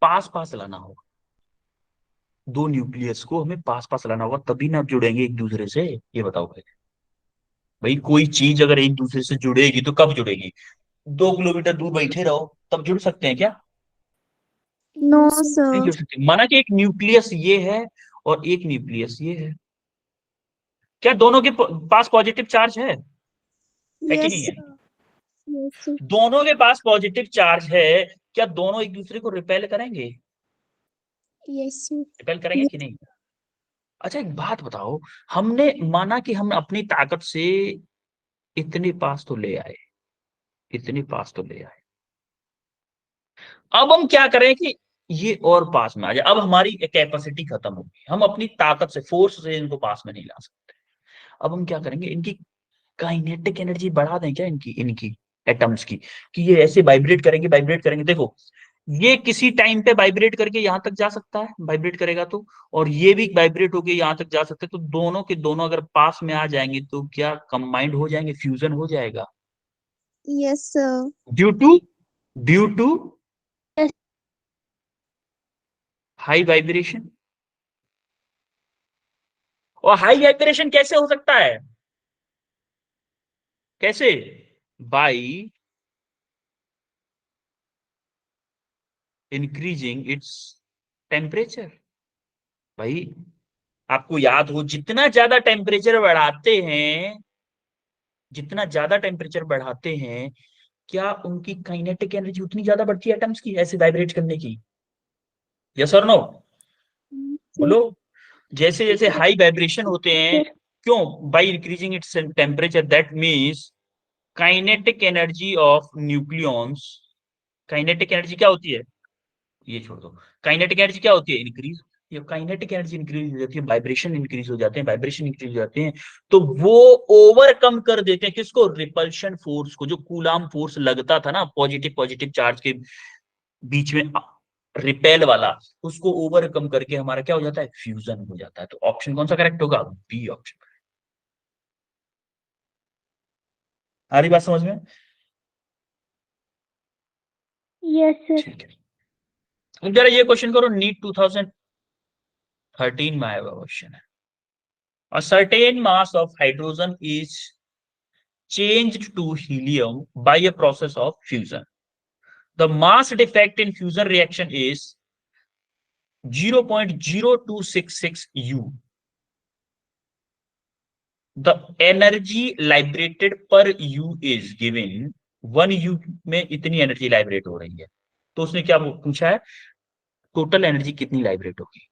पास पास लाना होगा, दो न्यूक्लियस को हमें पास पास लाना होगा, तभी ना जुड़ेंगे एक दूसरे से। ये बताओ भाई, भाई कोई चीज अगर एक दूसरे से जुड़ेगी तो कब जुड़ेगी, 2 किलोमीटर दूर बैठे रहो तब जुड़ सकते हैं क्या? नो नहीं सर। जुड़ सकते। माना कि एक न्यूक्लियस ये है और एक न्यूक्लियस ये है, क्या दोनों के पास पॉजिटिव चार्ज है कि यस नहीं है? सर। Yes sir. दोनों के पास पॉजिटिव चार्ज है, क्या दोनों एक दूसरे को रिपेल करेंगे? Yes sir. रिपेल करेंगे कि नहीं? अच्छा एक बात बताओ, हमने माना कि हम अपनी ताकत से इतने पास तो ले आए, इतने पास तो ले आए, अब हम क्या करें कि ये और पास में आ जाए, अब हमारी कैपेसिटी खत्म होगी, हम अपनी ताकत से फोर्स से इनको पास में नहीं ला सकते। अब हम क्या करेंगे, इनकी काइनेटिक एनर्जी बढ़ा दें क्या, इनकी इनकी एटम्स की, कि ये ऐसे वाइब्रेट करेंगे, वाइब्रेट करेंगे। देखो ये किसी टाइम पे वाइब्रेट करके यहां तक जा सकता है, वाइब्रेट करेगा तो, और ये भी वाइब्रेट होके यहां तक जा सकते हैं, तो दोनों के दोनों अगर पास में आ जाएंगे तो क्या कंबाइंड हो जाएंगे, फ्यूजन हो जाएगा, yes sir. Due to due to yes high vibration. और हाई वाइब्रेशन कैसे हो सकता है, कैसे? By increasing its temperature. भाई आपको याद हो, जितना ज्यादा टेम्परेचर बढ़ाते हैं, जितना ज्यादा टेम्परेचर बढ़ाते हैं, क्या उनकी काइनेटिक एनर्जी उतनी ज्यादा बढ़ती है एटम्स की ऐसे वाइब्रेट करने की? यस और नो? सर। बोलो। जैसे जैसे हाई वाइब्रेशन होते हैं, क्यों? By increasing its temperature, that means kinetic energy of nucleons, kinetic energy क्या होती है, ये छोड़ दो, काइनेटिक एनर्जी क्या होती है, इंक्रीज। ये काइनेटिक एनर्जी इंक्रीज हो जाती है, वाइब्रेशन इंक्रीज हो जाते हैं, वाइब्रेशन इंक्रीज हो जाते हैं, तो वो ओवरकम कर देते हैं किसको, रिपल्शन फोर्स को, जो कूलाम फोर्स लगता था ना पॉजिटिव पॉजिटिव चार्ज के बीच में, रिपेल वाला, उसको ओवरकम करके हमारा क्या हो जाता है, फ्यूजन हो जाता है। तो ऑप्शन कौन सा करेक्ट होगा, बी ऑप्शन। आ रही बात समझ में? Yes sir. ठीक है, अब जरा ये क्वेश्चन करो, नीट 2013 में आया हुआ क्वेश्चन है। A certain mass of hydrogen is changed to helium by a process of fusion. The mass defect in fusion reaction is 0.0266 U. The energy liberated per U is given, 1 U में इतनी एनर्जी लाइब्रेट हो रही है, तो उसने क्या पूछा है, टोटल एनर्जी कितनी लाइब्रेट होगी?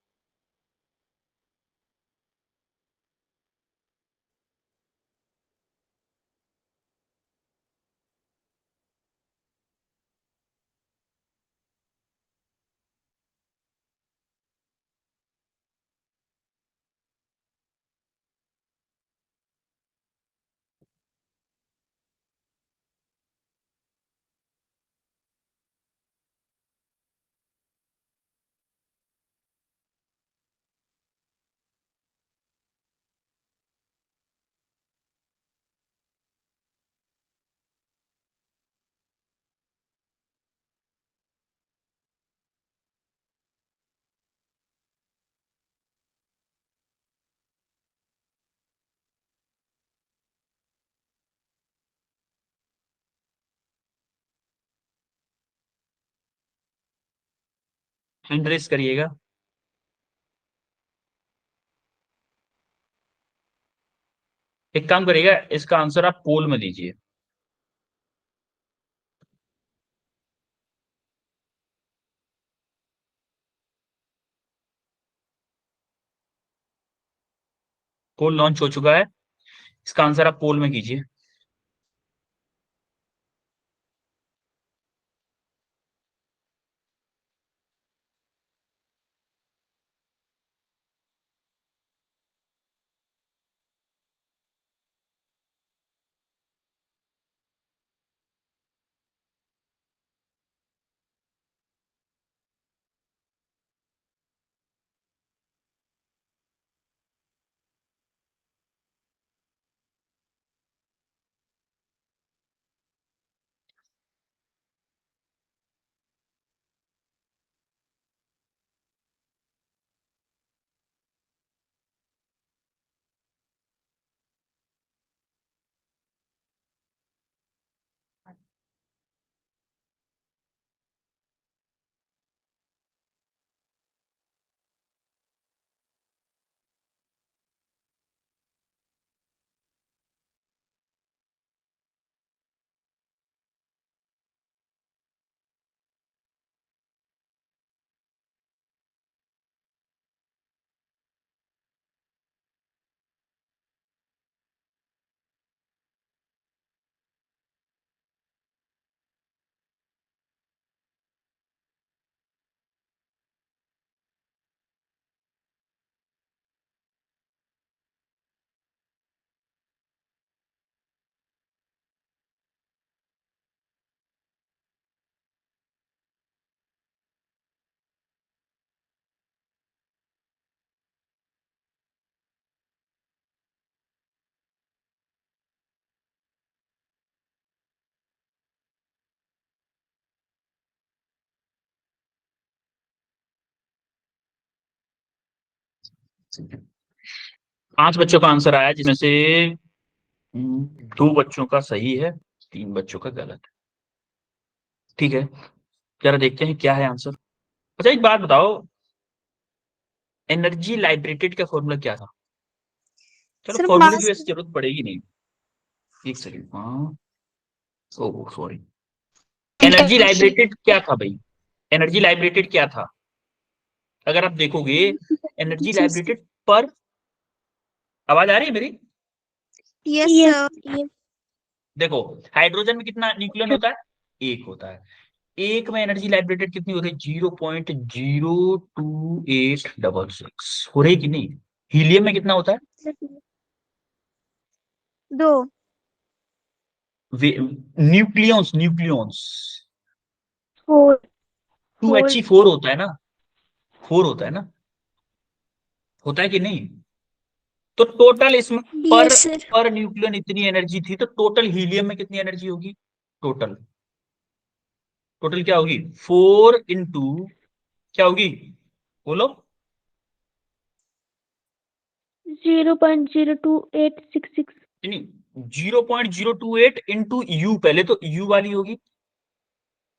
हैंड रेस करिएगा। एक काम करिएगा, इसका आंसर आप पोल में दीजिए। पोल लॉन्च हो चुका है, इसका आंसर आप पोल में कीजिए। 5 बच्चों का आंसर आया, जिसमें से 2 बच्चों का सही है, 3 बच्चों का गलत है। ठीक है, जरा देखते हैं क्या है आंसर। अच्छा एक बात बताओ, एनर्जी लाइब्रेटेड का फॉर्मूला क्या था? चलो सर फॉर्मूले की मास वैसे जरूरत पड़ेगी नहीं। एक सेकंड, हाँ, ओ सॉरी, एनर्जी लाइब्रेटेड क्या था भाई? एनर्जी लाइब्रेटेड क्या था? अगर आप देखोगे, एनर्जी लाइब्रेटेड पर, आवाज आ रही है मेरी? यस यस सर यस देखो, हाइड्रोजन में कितना न्यूक्लियन होता है? एक होता है। एक में एनर्जी लाइब्रेटेड कितनी हो रही है? 0.02866 हो रही कि नहीं? हीलियम में कितना होता है? 2 न्यूक्लियंस न्यूक्लियंस 4 4 2He4 होता है ना, 4 होता है ना, होता है कि नहीं? तो टोटल इसमें पर यस सर पर न्यूक्लियन इतनी एनर्जी थी, तो टोटल हीलियम में कितनी एनर्जी होगी? टोटल टोटल क्या होगी? 4 इंटू क्या होगी? बोलो। 0.02866 नहीं, 0.028 इंटू यू, पहले तो यू वाली होगी।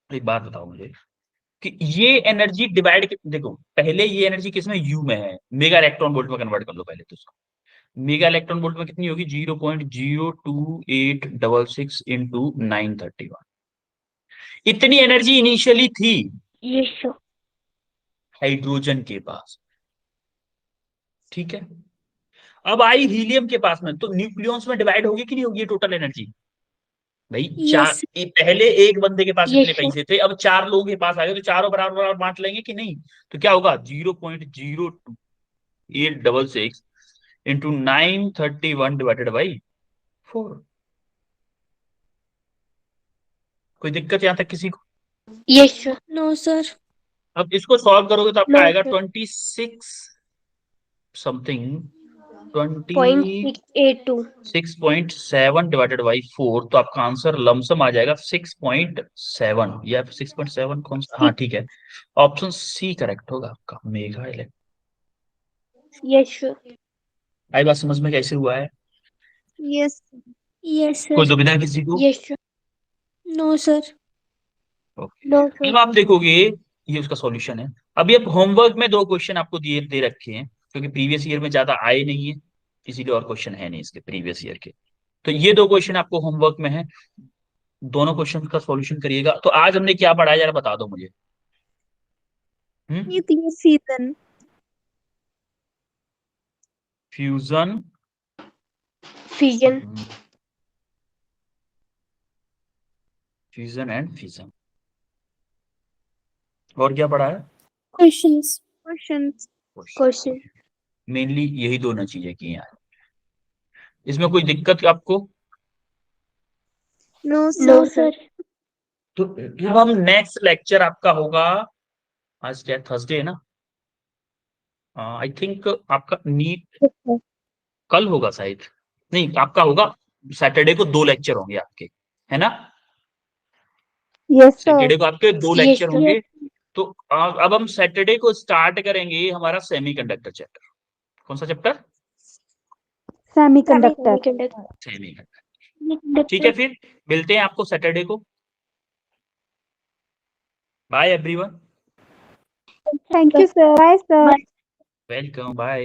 एक बात बताओ मुझे कि ये एनर्जी डिवाइड, देखो पहले ये एनर्जी किसमें? यू में है, मेगा इलेक्ट्रॉन वोल्ट में कन्वर्ट कर लो पहले तो इसको। मेगा इलेक्ट्रॉन वोल्ट में कितनी होगी? 0.02866 इंटू 931। इतनी एनर्जी इनिशियली थी यस सर हाइड्रोजन के पास, ठीक है। अब आई हीलियम के पास में, तो न्यूक्लियॉन्स में डिवाइड होगी कि नहीं होगी टोटल एनर्जी? भाई यस पहले एक बंदे के पास इतने यस सर पैसे थे, अब 4 लोगों के पास आ गए, तो चारों बराबर बराबर बांट लेंगे कि नहीं? तो क्या होगा? 0.02866 इंटू 931 डिवाइडेड बाई 4। कोई दिक्कत यहां तक किसी को? यस सर नो सर अब इसको सॉल्व करोगे तो आपका नो आएगा सर 26 समथिंग, 26 0.682 6.7 डिवाइडेड बाई 4, तो आपका आंसर लमसम आ जाएगा 6.7 या 6.7, कौन सा? हाँ 6 ठीक है, ऑप्शन सी करेक्ट होगा आपका, mega electron. Yes sir I बात समझ में कैसे हुआ है? यस यस कोई सर दुविधा किसी को? Yes sir no sir okay, no sir अब आप देखोगे, ये उसका सॉल्यूशन है। अभी अब होमवर्क में 2 क्वेश्चन आपको दिए दे रखे हैं, क्योंकि प्रीवियस ईयर में ज्यादा आए नहीं है, इसीलिए और क्वेश्चन है नहीं इसके प्रीवियस ईयर के। तो ये 2 क्वेश्चन आपको होमवर्क में है, दोनों क्वेश्चन का सॉल्यूशन करिएगा। तो आज हमने क्या पढ़ा है जरा बता दो मुझे। Nuclear fusion fusion, fission fusion and fission, और क्या पढ़ा है? क्वेश्चंस क्वेश्चंस क्वेश्चन मेनली यही दोनों चीजें की हैं। इसमें कोई दिक्कत आपको? नो नो सर सर तो अब हम नेक्स्ट लेक्चर आपका होगा, आज क्या थर्सडे है ना, आई थिंक आपका नीट कल होगा शायद, नहीं आपका होगा सैटरडे को 2 लेक्चर होंगे आपके, है ना? यस सर सैटरडे को आपके 2 यस लेक्चर सर होंगे। तो अब हम सैटरडे को स्टार्ट करेंगे हमारा सेमीकंडक्टर चैप्टर। कौन सा चैप्टर? Semiconductor semiconductor semiconductor. ठीक है, फिर मिलते हैं आपको सैटरडे को। Bye everyone. Thank you sir bye sir welcome, bye.